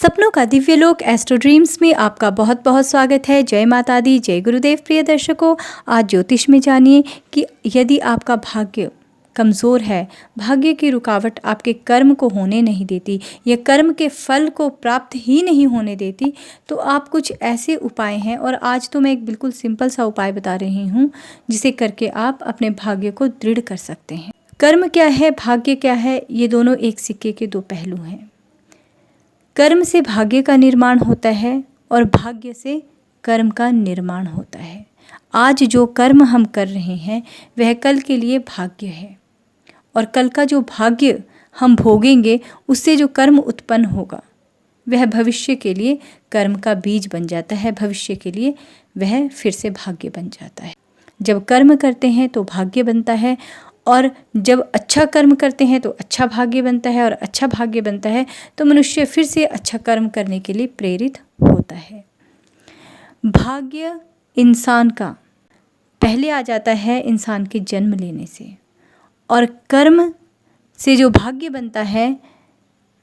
सपनों का दिव्य लोक एस्ट्रो ड्रीम्स में आपका बहुत बहुत स्वागत है। जय माता दी, जय गुरुदेव। प्रिय दर्शकों, आज ज्योतिष में जानिए कि यदि आपका भाग्य कमज़ोर है, भाग्य की रुकावट आपके कर्म को होने नहीं देती या कर्म के फल को प्राप्त ही नहीं होने देती, तो आप कुछ ऐसे उपाय हैं। और आज तो मैं एक बिल्कुल सिंपल सा उपाय बता रही हूँ जिसे करके आप अपने भाग्य को दृढ़ कर सकते हैं। कर्म क्या है, भाग्य क्या है, ये दोनों एक सिक्के के दो पहलू हैं। कर्म से भाग्य का निर्माण होता है और भाग्य से कर्म का निर्माण होता है। आज जो कर्म हम कर रहे हैं वह कल के लिए भाग्य है, और कल का जो भाग्य हम भोगेंगे उससे जो कर्म उत्पन्न होगा वह भविष्य के लिए कर्म का बीज बन जाता है। भविष्य के लिए वह फिर से भाग्य बन जाता है। जब कर्म करते हैं तो भाग्य बनता है, और जब अच्छा कर्म करते हैं तो अच्छा भाग्य बनता है, और अच्छा भाग्य बनता है तो मनुष्य फिर से अच्छा कर्म करने के लिए प्रेरित होता है। भाग्य इंसान का पहले आ जाता है इंसान के जन्म लेने से, और कर्म से जो भाग्य बनता है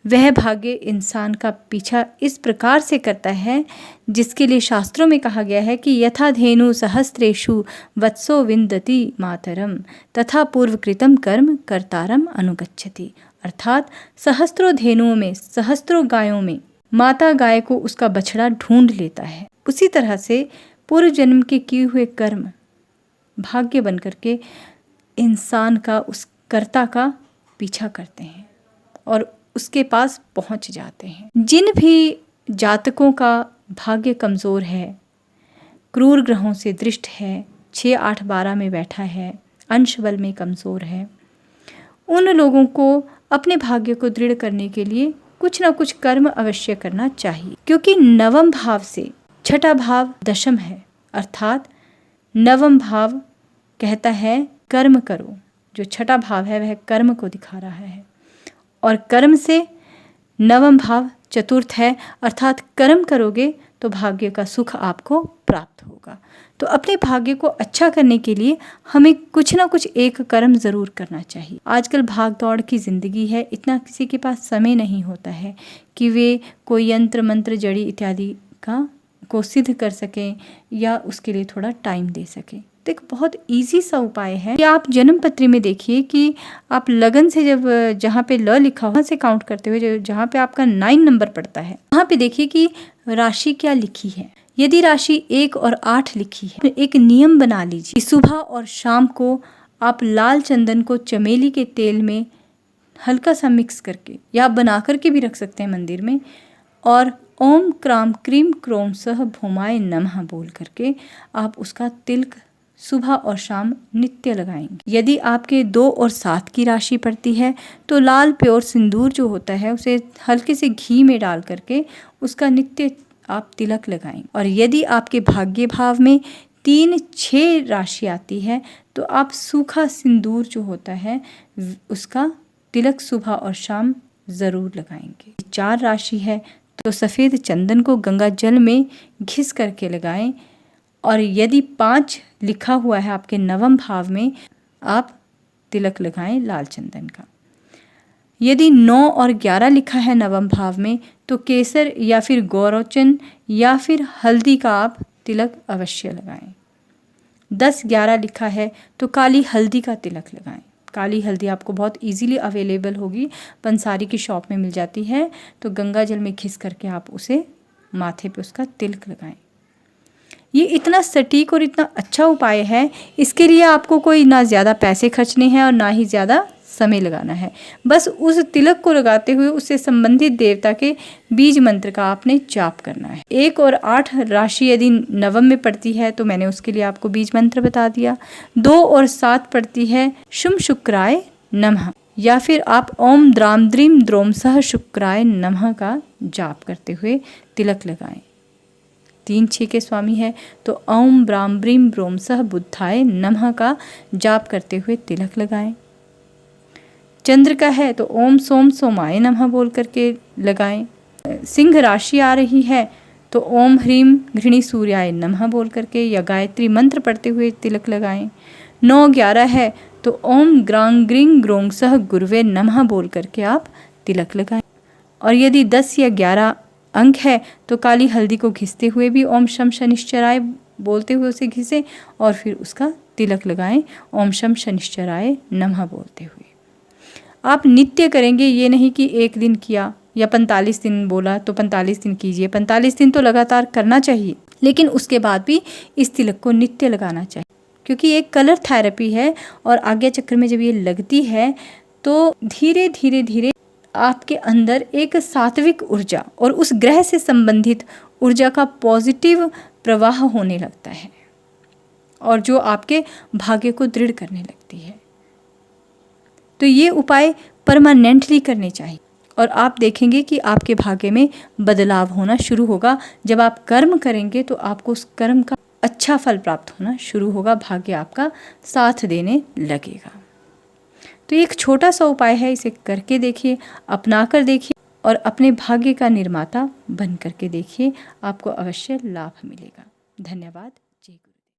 वह भाग्य इंसान का पीछा इस प्रकार से करता है जिसके लिए शास्त्रों में कहा गया है कि यथा धेनु सहस्त्रेषु वत्सो विन्दति मातरम तथा पूर्वकृतम कर्म कर्तारम अनुगच्छति। अर्थात सहस्त्रों धेनुओं में, सहस्त्रों गायों में माता गाय को उसका बछड़ा ढूंढ लेता है। उसी तरह से पूर्व जन्म के किए हुए कर्म भाग्य बन करके इंसान का, उस कर्ता का पीछा करते हैं और उसके पास पहुंच जाते हैं। जिन भी जातकों का भाग्य कमज़ोर है, क्रूर ग्रहों से दृष्ट है, 6, 8, 12 में बैठा है, अंश बल में कमज़ोर है, उन लोगों को अपने भाग्य को दृढ़ करने के लिए कुछ ना कुछ कर्म अवश्य करना चाहिए। क्योंकि नवम भाव से छठा भाव दशम है, अर्थात नवम भाव कहता है कर्म करो। जो छठा भाव है वह कर्म को दिखा रहा है, और कर्म से नवम भाव चतुर्थ है, अर्थात कर्म करोगे तो भाग्य का सुख आपको प्राप्त होगा। तो अपने भाग्य को अच्छा करने के लिए हमें कुछ ना कुछ एक कर्म ज़रूर करना चाहिए। आजकल भाग दौड़ की ज़िंदगी है, इतना किसी के पास समय नहीं होता है कि वे कोई यंत्र मंत्र जड़ी इत्यादि को सिद्ध कर सकें या उसके लिए थोड़ा टाइम दे सकें। तो एक बहुत इजी सा उपाय है कि आप जन्म पत्री में देखिए कि आप लगन से जब जहाँ पे ल लिखा हो वहाँ से काउंट करते हुए जहाँ पे आपका 9 नंबर पड़ता है वहाँ पे देखिए कि राशि क्या लिखी है। यदि राशि 1 और 8 लिखी है तो एक नियम बना लीजिए कि सुबह और शाम को आप लाल चंदन को चमेली के तेल में हल्का सा मिक्स करके, या आप बना करके भी रख सकते हैं मंदिर में, और ओम क्राम क्रीम क्रोम सह भूमाय नमः बोल करके आप उसका तिलक सुबह और शाम नित्य लगाएंगे। यदि आपके 2 और 7 की राशि पड़ती है तो लाल प्योर सिंदूर जो होता है उसे हल्के से घी में डाल करके उसका नित्य आप तिलक लगाएंगे। और यदि आपके भाग्य भाव में 3, 6 राशि आती है तो आप सूखा सिंदूर जो होता है उसका तिलक सुबह और शाम ज़रूर लगाएंगे। 4 राशि है तो सफ़ेद चंदन को गंगा जल में घिस करके लगाएं। और यदि 5 लिखा हुआ है आपके नवम भाव में, आप तिलक लगाएं लाल चंदन का। यदि 9 और 11 लिखा है नवम भाव में तो केसर या फिर गौरोचन या फिर हल्दी का आप तिलक अवश्य लगाएं। 10, 11 लिखा है तो काली हल्दी का तिलक लगाएं। काली हल्दी आपको बहुत इजीली अवेलेबल होगी, पंसारी की शॉप में मिल जाती है। तो गंगा जल में घिस करके आप उसे माथे पे उसका तिलक लगाएं। ये इतना सटीक और इतना अच्छा उपाय है, इसके लिए आपको कोई ना ज़्यादा पैसे खर्चने हैं और ना ही ज़्यादा समय लगाना है। बस उस तिलक को लगाते हुए उससे संबंधित देवता के बीज मंत्र का आपने जाप करना है। 1 और 8 राशि यदि नवम में पड़ती है तो मैंने उसके लिए आपको बीज मंत्र बता दिया। 2 और 7 पड़ती है शुम शुक्राय नमः, या फिर आप ओम द्राम द्रीम द्रोम सह शुक्राय नमः का जाप करते हुए तिलक लगाएं। 3, 6 के स्वामी है तो ओम ब्राम ब्रीम ब्रोम सह बुद्धाय नमः का जाप करते हुए तिलक लगाएं। चंद्र का है तो ओम सोम सोमाय नमः बोल करके लगाएं। सिंह राशि आ रही है तो ओम ह्रीम घृणी सूर्याय नमः बोल करके या गायत्री मंत्र पढ़ते हुए तिलक लगाएं। 9, 11 है तो ओम ग्रांग ग्रिंग ग्रोंग सह गुरुवे नमः बोल करके आप तिलक लगाएं। और यदि 10 या 11 अंक है तो काली हल्दी को घिसते हुए भी ओम शम शनिश्चराय बोलते हुए उसे घिसें और फिर उसका तिलक लगाएं ओम शम शनिश्चराय नमः बोलते हुए। आप नित्य करेंगे, ये नहीं कि एक दिन किया या 45 दिन बोला तो 45 दिन कीजिए। 45 दिन तो लगातार करना चाहिए, लेकिन उसके बाद भी इस तिलक को नित्य लगाना चाहिए, क्योंकि ये कलर थेरेपी है और आज्ञा चक्र में जब ये लगती है तो धीरे धीरे धीरे आपके अंदर एक सात्विक ऊर्जा और उस ग्रह से संबंधित ऊर्जा का पॉजिटिव प्रवाह होने लगता है और जो आपके भाग्य को दृढ़ करने लगती है। तो ये उपाय परमानेंटली करने चाहिए और आप देखेंगे कि आपके भाग्य में बदलाव होना शुरू होगा। जब आप कर्म करेंगे तो आपको उस कर्म का अच्छा फल प्राप्त होना शुरू होगा, भाग्य आपका साथ देने लगेगा। तो एक छोटा सा उपाय है, इसे करके देखिए, अपना कर देखिए और अपने भाग्य का निर्माता बन करके देखिए, आपको अवश्य लाभ मिलेगा। धन्यवाद। जय गुरु।